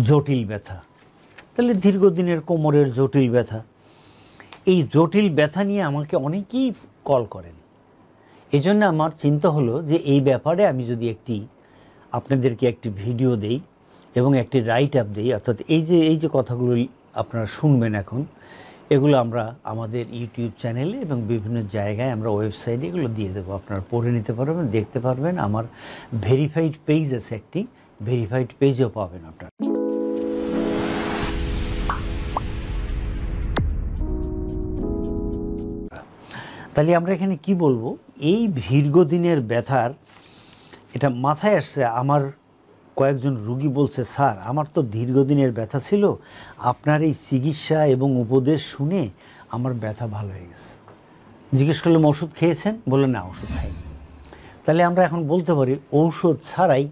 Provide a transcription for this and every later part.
জটিল ব্যথা, তাহলে দীর্ঘদিনের কোমরের জটিল ব্যথা। এই জটিল ব্যথা নিয়ে আমাকে অনেকেই কল করেন। এই জন্য আমার চিন্তা হলো যে এই ব্যাপারে আমি যদি আপনাদেরকে একটি ভিডিও দেই এবং একটি রাইট আপ দিই, অর্থাৎ এই যে কথাগুলো আপনারা শুনবেন এখন, এগুলো আমরা আমাদের ইউটিউব চ্যানেলে এবং বিভিন্ন জায়গায় আমরা ওয়েবসাইটে এগুলো দিয়ে দেবো। আপনারা পড়ে নিতে পারবেন, দেখতে পারবেন। আমার ভেরিফাইড পেজ আছে, একটি ভেরিফাইড পেজও পাবেন আপনারা। তাহলে আমরা এখানে কি বলবো, এই দীর্ঘদিনের ব্যথার এটা মাথায় আসছে। আমার কয়েকজন রুগী বলছে, স্যার আমার তো দীর্ঘদিনের ব্যথা ছিল, আপনার এই চিকিৎসা এবং উপদেশ শুনে আমার ব্যথা ভালো হয়ে গেছে। জিজ্ঞেস করলাম ওষুধ খেয়েছেন? বলে না, ওষুধ খাইনি। তাহলে আমরা এখন বলতে পারি ঔষধ ছাড়াই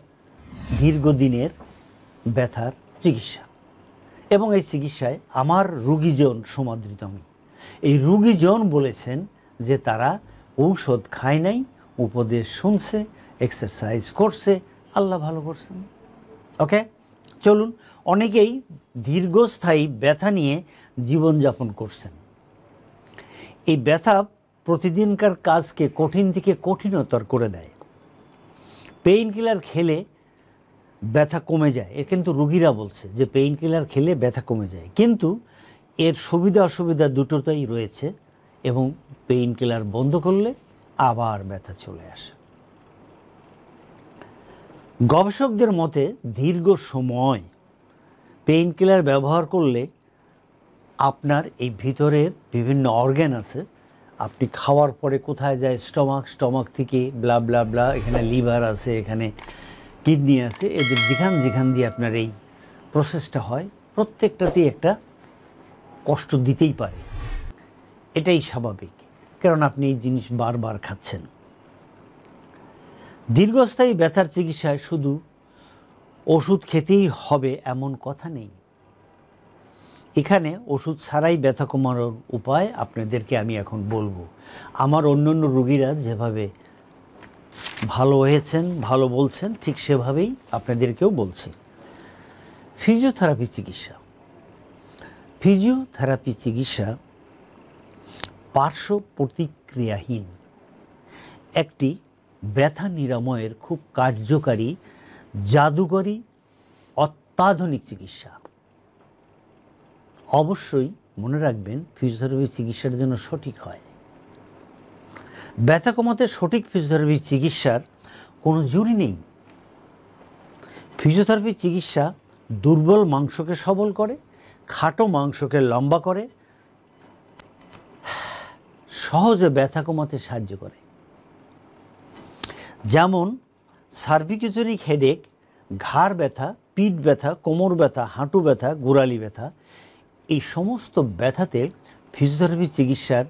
দীর্ঘদিনের ব্যথার চিকিৎসা, এবং এই চিকিৎসায় আমার রুগীজন সমাদৃত। আমি এই রুগীজন বলেছেন যে তারা ঔষধ খায় নাই, উপদেশ শুনছে, এক্সারসাইজ করছে, আল্লাহ ভালো করছেন। ওকে, চলুন। অনেকেই দীর্ঘস্থায়ী ব্যথা নিয়ে জীবনযাপন করছেন। এই ব্যথা প্রতিদিনকার কাজকে কঠিন থেকে কঠিনতর করে দেয়। পেইন কিলার খেলে ব্যথা কমে যায়, এর কিন্তু রুগীরা বলছে যে পেইন কিলার খেলে ব্যথা কমে যায়, কিন্তু এর সুবিধা অসুবিধা দুটোতেই রয়েছে, এবং পেইন কিলার বন্ধ করলে আবার ব্যথা চলে আসে। গবেষকদের মতে দীর্ঘ সময় পেইন কিলার ব্যবহার করলে আপনার এই ভিতরের বিভিন্ন অর্গ্যান আছে, আপনি খাওয়ার পরে কোথায় যায়, স্টমাক থেকে ব্লা ব্লা ব্লা, এখানে লিভার আছে, এখানে কিডনি আছে, এদের যেখান দিয়ে আপনার এই প্রসেসটা হয়, প্রত্যেকটাতেই একটা কষ্ট দিতেই পারে। এটাই স্বাভাবিক, কারণ আপনি এই জিনিস বারবার খাচ্ছেন। দীর্ঘস্থায়ী ব্যথার চিকিৎসায় শুধু ওষুধ খেতেই হবে এমন কথা নেই। এখানে ওষুধ ছাড়াই ব্যথা কমানোর উপায় আপনাদেরকে আমি এখন বলবো। আমার অন্যান্য রোগীরা যেভাবে ভালো হয়েছেন, ভালো বলছেন, ঠিক সেভাবেই আপনাদেরকেও বলছি। ফিজিওথেরাপি চিকিৎসা। ফিজিওথেরাপি চিকিৎসা পার্শ্ব প্রতিক্রিয়াহীন একটি ব্যথা নিরাময়ের খুব কার্যকারী, জাদুকরী, অত্যাধুনিক চিকিৎসা। অবশ্যই মনে রাখবেন, ফিজিওথেরাপি চিকিৎসার জন্য সঠিক হয়। ব্যথা কমাতে সঠিক ফিজিওথেরাপি চিকিৎসার কোনো জুড়ি নেই। ফিজিওথেরাপি চিকিৎসা দুর্বল মাংসকে সবল করে, খাটো মাংসকে লম্বা করে, সহজে ব্যথা কমাতে সাহায্য করে। যেমন সার্ভিক্যাজনিক হেডেক, ঘাড় ব্যথা, পিঠ ব্যথা, কোমর ব্যথা, হাঁটু ব্যথা, গোড়ালি ব্যথা, এই সমস্ত ব্যথাতে ফিজিওথেরাপি চিকিৎসার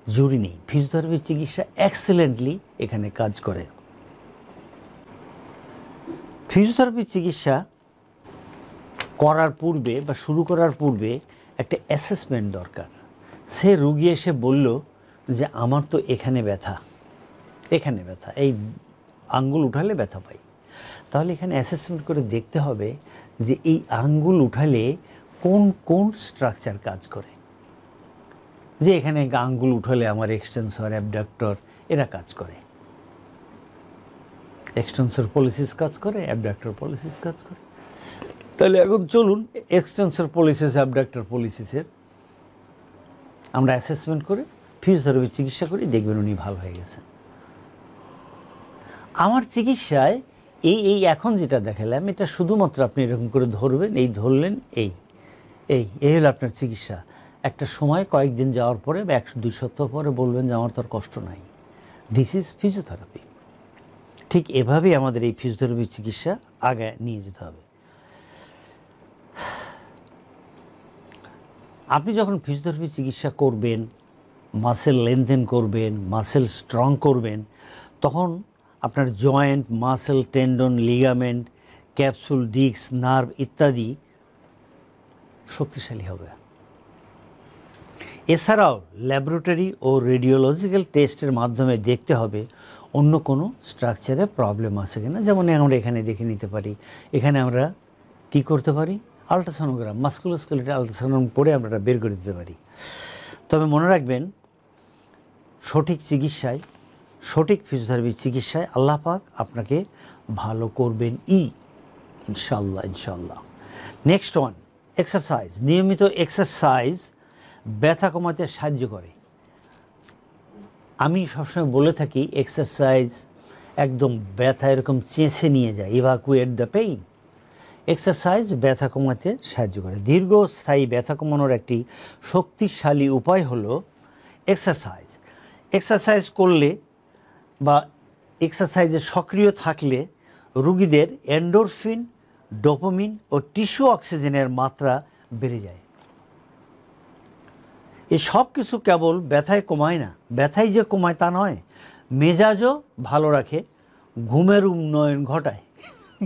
জুড়ি নেই। ফিজিওথেরাপি চিকিৎসা এক্সেলেন্টলি এখানে কাজ করে। ফিজিওথেরাপি চিকিৎসা করার পূর্বে বা শুরু করার পূর্বে একটা অ্যাসেসমেন্ট দরকার। সে রুগী এসে বলল যে আমার তো এখানে ব্যথা, এই আঙ্গুল উঠালে ব্যথা পাই, তাহলে এখানে অ্যাসেসমেন্ট করে দেখতে হবে যে এই আঙ্গুল উঠালে কোন কোন স্ট্রাকচার কাজ করে। যে এখানে আঙ্গুল উঠালে আমার এক্সটেন্সর, অ্যাবডাক্টর এরা কাজ করে, এক্সটেন্সর পলিসিস কাজ করে, অ্যাবডাক্টর পলিসিস কাজ করে। তাহলে এখন চলুন এক্সটেন্সর পলিসিস, অ্যাবডাক্টর পলিসিসের আমরা অ্যাসেসমেন্ট করে ফিজিওথেরাপি চিকিৎসা করি, দেখবেন উনি ভালো হয়ে গেছেন। আমার চিকিৎসায় এই এখন যেটা দেখালাম, এটা শুধুমাত্র আপনি এরকম করে ধরবেন, এই ধরলেন, এই হলো আপনার চিকিৎসা। একটা সময় কয়েকদিন যাওয়ার পরে বা 1-2 সপ্তাহ পরে বলবেন যে আমার তো আর কষ্ট নাই। This is physiotherapy. ঠিক এভাবেই আমাদের এই ফিজিওথেরাপি চিকিৎসা আগে নিয়ে যেতে হবে। আপনি যখন ফিজিওথেরাপি চিকিৎসা করবেন, মাসেল লেনদেন করবেন, মাসেল স্ট্রং করবেন, তখন আপনার joint, muscle, tendon, ligament, capsule, disc, nerve ইত্যাদি শক্তিশালী হবে। এছাড়াও ল্যাবরেটরি ও রেডিওলজিক্যাল টেস্টের মাধ্যমে দেখতে হবে অন্য কোনো স্ট্রাকচারে প্রবলেম আছে কিনা। যেমন আমরা এখানে দেখে নিতে পারি, এখানে আমরা কি করতে পারি, আলট্রাসোনোগ্রাম, মাস্কুলোস্কেলেটাল আলট্রাসোনোগ্রাম করে আমরা এটা বের করে দিতে পারি। তবে মনে রাখবেন, সঠিক চিকিৎসায়, সঠিক ফিজিওথেরাপি চিকিৎসায় আল্লাহ পাক আপনাকে ভালো করবেন ইনশাল্লাহ ইনশাল্লাহ। Next one, exercise. নিয়মিত এক্সারসাইজ ব্যথা কমাতে সাহায্য করে। আমি সবসময় বলে থাকি এক্সারসাইজ একদম ব্যথা এরকম চেঁচে নিয়ে যায়, ইভাকুয়েট দ্য পেইন। এক্সারসাইজ ব্যথা কমাতে সাহায্য করে। দীর্ঘস্থায়ী ব্যথা কমানোর একটি শক্তিশালী উপায় হলো এক্সারসাইজ। এক্সারসাইজ করলে বা এক্সারসাইজে সক্রিয় থাকলে রোগীদের এন্ডোরফিন, ডোপামিন ও টিস্যু অক্সিজেনের মাত্রা বেড়ে যায়। এই সব কিছু কেবল ব্যথায় কমায় না, ব্যথাই যে কমায় তা নয়, মেজাজও ভালো রাখে, ঘুমের উন্নয়ন ঘটায়।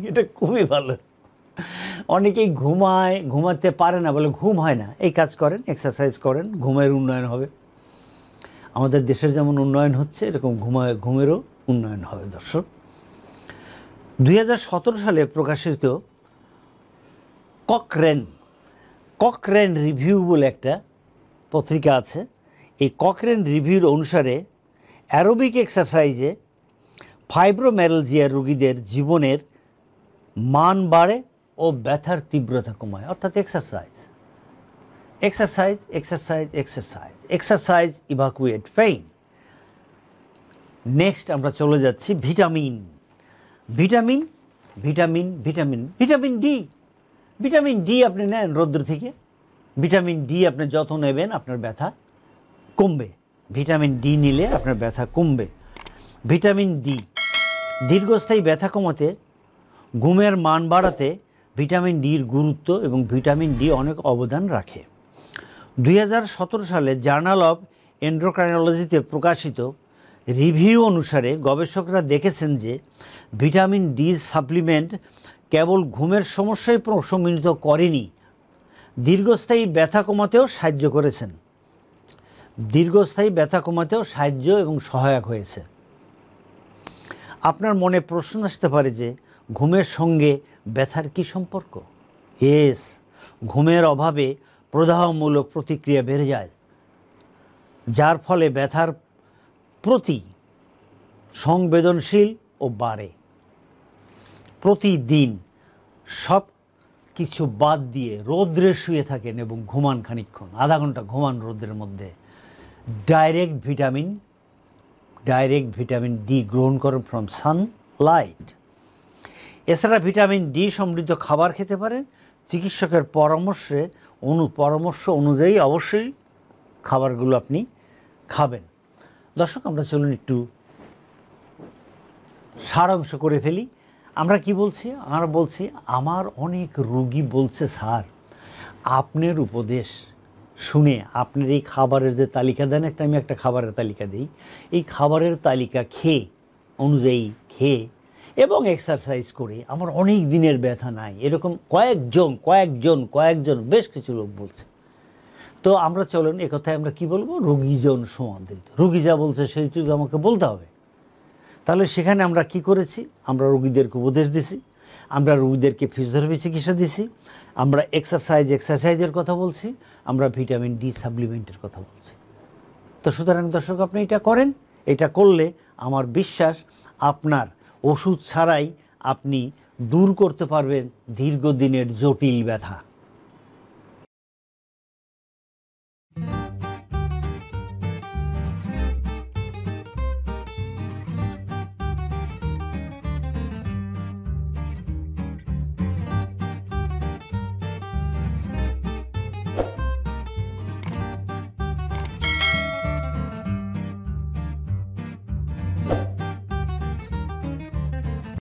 এটা খুবই ভালো। অনেকেই ঘুমাতে পারে না বলে ঘুম হয় না। এই কাজ করেন, এক্সারসাইজ করেন, ঘুমের উন্নয়ন হবে। আমাদের দেশের যেমন উন্নয়ন হচ্ছে, এরকম ঘুমেরও উন্নয়ন হবে। দর্শক, 2017 সালে প্রকাশিত ককরেন রিভিউ বলে একটা পত্রিকা আছে। এই ককরেন রিভিউর অনুসারে অ্যারোবিক এক্সারসাইজে ফাইব্রোম্যালজিয়ার রোগীদের জীবনের মান বাড়ে ও ব্যথার তীব্রতা কমায়। অর্থাৎ এক্সারসাইজ ইভাকুয়েট পেইন। নেক্সট আমরা চলে যাচ্ছি ভিটামিন ডি আপনি নেন রৌদ্র থেকে। ভিটামিন ডি আপনি যত নেবেন আপনার ব্যথা কমবে। ভিটামিন ডি নিলে আপনার ব্যথা কমবে। ভিটামিন ডি দীর্ঘস্থায়ী ব্যথা কমাতে, ঘুমের মান বাড়াতে ভিটামিন ডির গুরুত্ব এবং ভিটামিন ডি অনেক অবদান রাখে। 2017 সালে জার্নাল অফ এন্ডোক্রাইনোলজিতে প্রকাশিত রিভিউ অনুসারে গবেষকরা দেখেছেন যে ভিটামিন ডি সাপ্লিমেন্ট কেবল ঘুমের সমস্যায় প্রশমিত করেনি, দীর্ঘস্থায়ী ব্যথা কমাতেও সাহায্য করেছেন। দীর্ঘস্থায়ী ব্যথা কমাতেও সাহায্য এবং সহায়ক হয়েছে। আপনার মনে প্রশ্ন আসতে পারে যে ঘুমের সঙ্গে ব্যথার কি সম্পর্ক? ইয়েস, ঘুমের অভাবে প্রদাহমূলক প্রতিক্রিয়া বেড়ে যায়, যার ফলে ব্যথার প্রতি সংবেদনশীল ও বাড়ে। প্রতিদিন সব কিছু বাদ দিয়ে রৌদ্রে শুয়ে থাকেন এবং ঘুমান খানিকক্ষণ, আধা ঘন্টা ঘুমান রৌদ্রের মধ্যে। ডাইরেক্ট ভিটামিন ডি গ্রহণ করুন ফ্রম সানলাইট। এছাড়া ভিটামিন ডি সমৃদ্ধ খাবার খেতে পারেন। চিকিৎসকের পরামর্শ অনুযায়ী অবশ্যই খাবারগুলো আপনি খাবেন। দর্শক, আমরা চলুন একটু সারাংশ করে ফেলি। আমরা কি বলছি? আমরা বলছি আমার অনেক রোগী বলছে, স্যার আপনার উপদেশ শুনে, আপনার এই খাবারের যে তালিকা দেন, আমি একটা খাবারের তালিকা দিই, এই খাবারের তালিকা অনুযায়ী খেয়ে এবং এক্সারসাইজ করে আমার অনেক দিনের ব্যথা নাই। এরকম কয়েকজন বেশ কিছু লোক বলছে। তো আমরা চলুন একথায় আমরা কি বলবো, রোগীজন সমাদৃত। রোগী যা বলছে সেইটুকু আমাকে বলতে হবে। তাহলে সেখানে আমরা কি করেছি? আমরা রোগীদেরকে উপদেশ দিছি, আমরা রোগীদেরকে ফিজিওথেরাপি চিকিৎসা দিছি, আমরা এক্সারসাইজের কথা বলছি, আমরা ভিটামিন ডি সাপ্লিমেন্টের কথা বলছি। তো সুতরাং দর্শক, আপনি এটা করেন। এটা করলে আমার বিশ্বাস আপনার ওষুধ ছাড়াই আপনি দূর করতে পারবেন দীর্ঘদিনের জটিল ব্যথা।